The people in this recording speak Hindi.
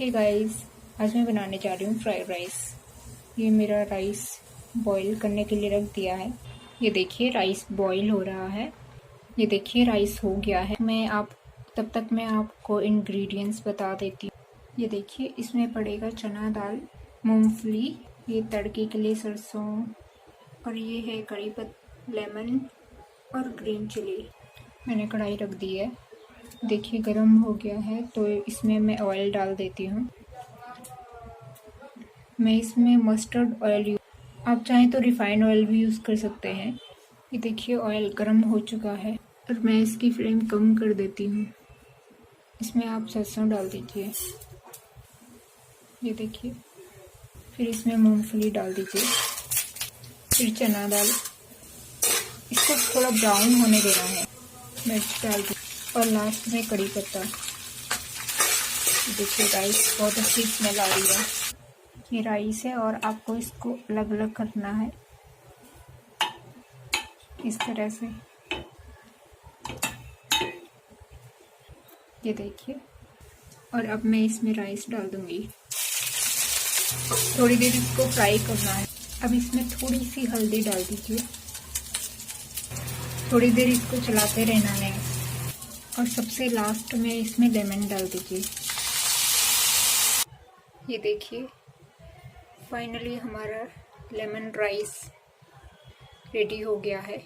हे गाइस, आज मैं बनाने जा रही हूँ फ्राइड राइस। ये मेरा राइस बॉईल करने के लिए रख दिया है। ये देखिए राइस बॉईल हो रहा है। ये देखिए राइस हो गया है। तब तक मैं आपको इंग्रेडिएंट्स बता देती हूँ। ये देखिए इसमें पड़ेगा चना दाल, मूंगफली, ये तड़के के लिए सरसों, और ये है कड़ी पत्ता, लेमन और ग्रीन चिली। मैंने कढ़ाई रख दी है। देखिए गरम हो गया है तो इसमें मैं ऑयल डाल देती हूँ। मैं इसमें मस्टर्ड ऑयल आप चाहें तो रिफाइंड ऑयल भी यूज़ कर सकते हैं। ये देखिए ऑयल गरम हो चुका है और मैं इसकी फ्लेम कम कर देती हूँ। इसमें आप सरसों डाल दीजिए। ये देखिए, फिर इसमें मूंगफली डाल दीजिए, फिर चना दाल। इसको थोड़ा ब्राउन होने देना है। मिर्च डाल दी और लास्ट में कड़ी पत्ता। देखिए राइस बहुत अच्छी स्मेल आ रही है। ये राइस है और आपको इसको अलग अलग करना है इस तरह से। ये देखिए, और अब मैं इसमें राइस डाल दूंगी। थोड़ी देर इसको फ्राई करना है। अब इसमें थोड़ी सी हल्दी डाल दीजिए। थोड़ी देर इसको चलाते रहना है और सबसे लास्ट में इसमें लेमन डाल दीजिए। ये देखिए फाइनली हमारा लेमन राइस रेडी हो गया है।